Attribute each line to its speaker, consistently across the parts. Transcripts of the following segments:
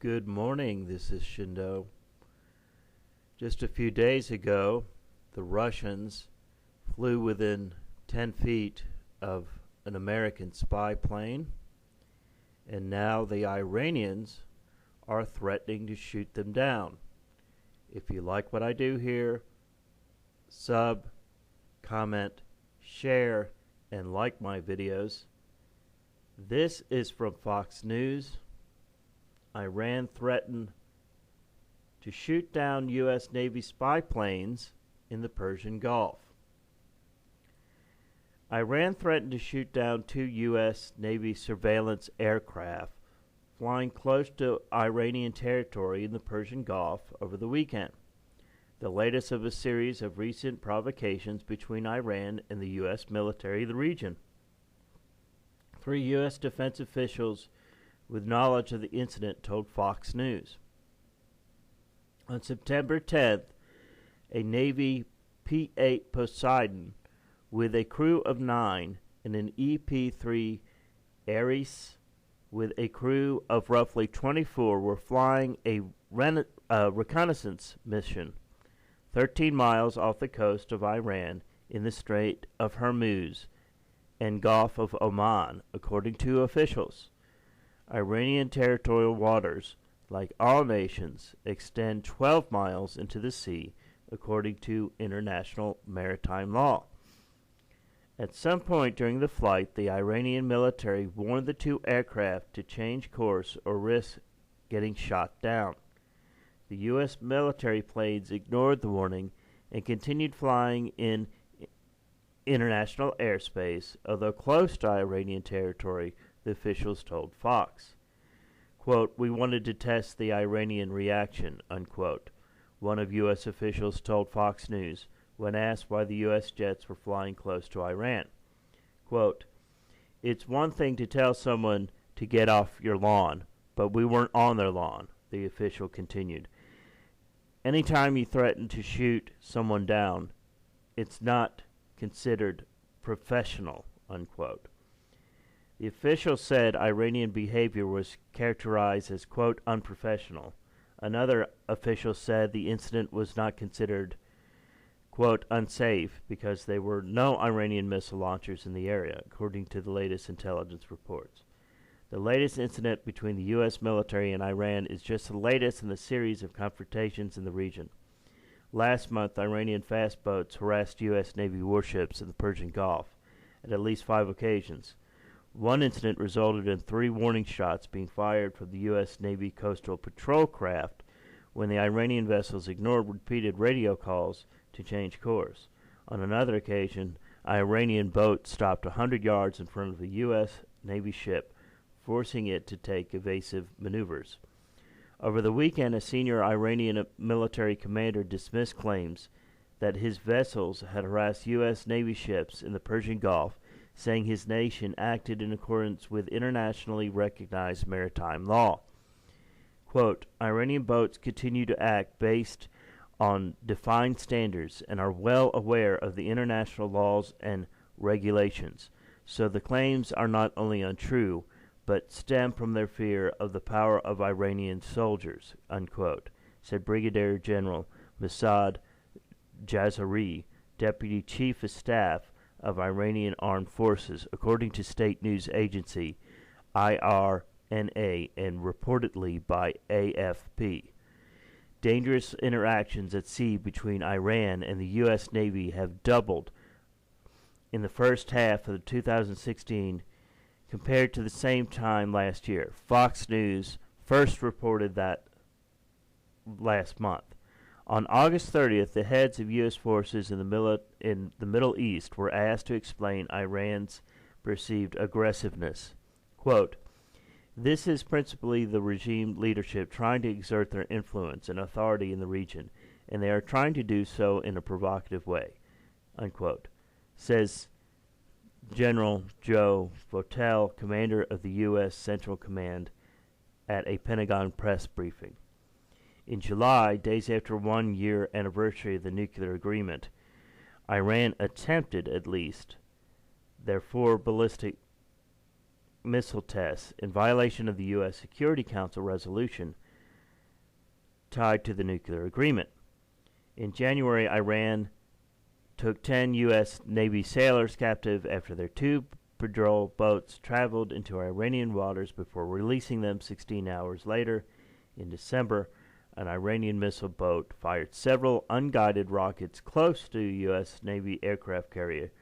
Speaker 1: Good morning, this is Shindo. Just a few days ago, the Russians flew within 10 feet of an American spy plane, and now the Iranians are threatening to shoot them down. If you like what I do here, sub, comment, share, and like my videos. This is from Fox News. Iran threatened to shoot down U.S. Navy spy planes in the Persian Gulf. Iran threatened to shoot down 2 U.S. Navy surveillance aircraft flying close to Iranian territory in the Persian Gulf over the weekend, the latest of a series of recent provocations between Iran and the U.S. military in the region. 3 U.S. defense officials with knowledge of the incident told Fox News. On September 10th, a Navy P-8 Poseidon with a crew of 9 and an EP-3 Ares with a crew of roughly 24 were flying a reconnaissance mission 13 miles off the coast of Iran in the Strait of Hormuz and Gulf of Oman, according to officials. Iranian territorial waters, like all nations, extend 12 miles into the sea, according to international maritime law. At some point during the flight, the Iranian military warned the 2 aircraft to change course or risk getting shot down. The U.S. military planes ignored the warning and continued flying in international airspace, although close to Iranian territory, the officials told Fox. Quote, "We wanted to test the Iranian reaction," unquote, one of U.S. officials told Fox News when asked why the U.S. jets were flying close to Iran. Quote, "It's one thing to tell someone to get off your lawn, but we weren't on their lawn," the official continued. "Anytime you threaten to shoot someone down, it's not considered professional," unquote. The official said Iranian behavior was characterized as, quote, "unprofessional." Another official said the incident was not considered, quote, "unsafe" because there were no Iranian missile launchers in the area, according to the latest intelligence reports. The latest incident between the U.S. military and Iran is just the latest in the series of confrontations in the region. Last month, Iranian fast boats harassed U.S. Navy warships in the Persian Gulf at least 5 occasions. One incident resulted in 3 warning shots being fired from the U.S. Navy coastal patrol craft when the Iranian vessels ignored repeated radio calls to change course. On another occasion, an Iranian boat stopped 100 yards in front of a U.S. Navy ship, forcing it to take evasive maneuvers. Over the weekend, a senior Iranian military commander dismissed claims that his vessels had harassed U.S. Navy ships in the Persian Gulf, saying his nation acted in accordance with internationally recognized maritime law. Quote, "Iranian boats continue to act based on defined standards and are well aware of the international laws and regulations, so the claims are not only untrue, but stem from their fear of the power of Iranian soldiers," unquote, said Brigadier General Masad Jazari, Deputy Chief of Staff of Iranian Armed Forces, according to state news agency IRNA and reportedly by AFP. Dangerous interactions at sea between Iran and the U.S. Navy have doubled in the first half of 2016 compared to the same time last year. Fox News first reported that last month. On August 30th, the heads of U.S. forces in the Middle East were asked to explain Iran's perceived aggressiveness. Quote, "This is principally the regime leadership trying to exert their influence and authority in the region, and they are trying to do so in a provocative way," unquote, says General Joe Votel, commander of the U.S. Central Command, at a Pentagon press briefing. In July, days after 1-year anniversary of the nuclear agreement, Iran attempted, at least, their 4 ballistic missile tests in violation of the U.S. Security Council resolution tied to the nuclear agreement. In January, Iran took 10 U.S. Navy sailors captive after their two patrol boats traveled into Iranian waters before releasing them 16 hours later. In December, an Iranian missile boat fired several unguided rockets close to a U.S. Navy aircraft carrier,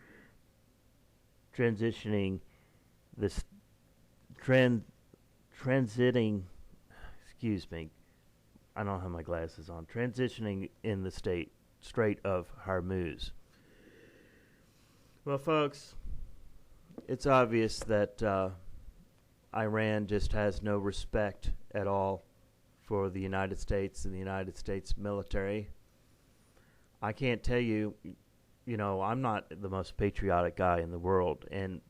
Speaker 1: transitioning this transiting, excuse me, I don't have my glasses on, transitioning in the Strait of Hormuz. Well, folks, it's obvious that Iran just has no respect at all for the United States and the United States military. I can't tell you, I'm not the most patriotic guy in the world. And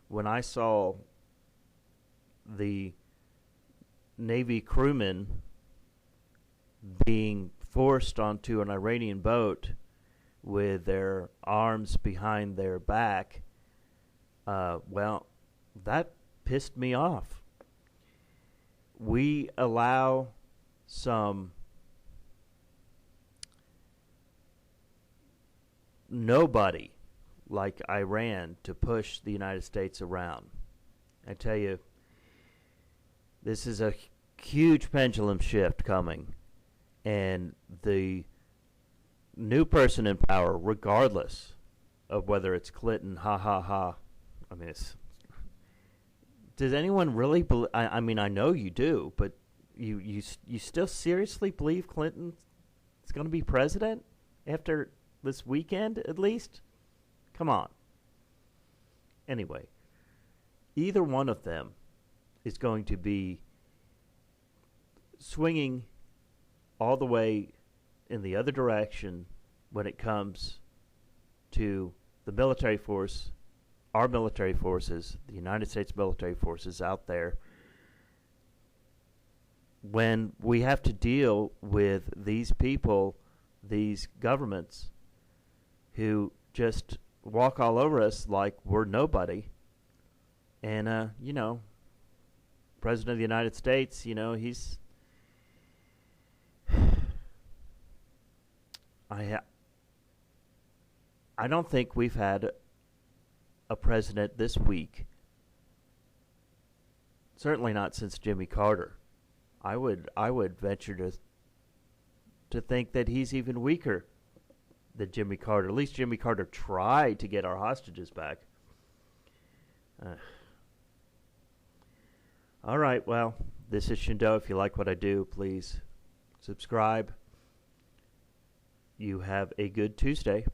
Speaker 1: when I saw the Navy crewmen being forced onto an Iranian boat with their arms behind their back, well, that pissed me off. We allow some nobody like Iran to push the United States around. I tell you, this is a huge pendulum shift coming, and the new person in power, regardless of whether it's Clinton, I mean, does anyone really believe? I mean, I know you do, but you still seriously believe Clinton is going to be president after this weekend, at least? Come on. Anyway, either one of them is going to be swinging all the way in the other direction when it comes to the military force, our military forces, the United States military forces out there, when we have to deal with these people, these governments, who just walk all over us like we're nobody. And, President of the United States, he's... I don't think we've had a president this weak. Certainly not since Jimmy Carter. I would venture to think that he's even weaker than Jimmy Carter. At least Jimmy Carter tried to get our hostages back. All right, well, this is Shindo. If you like what I do, please subscribe. You have a good Tuesday.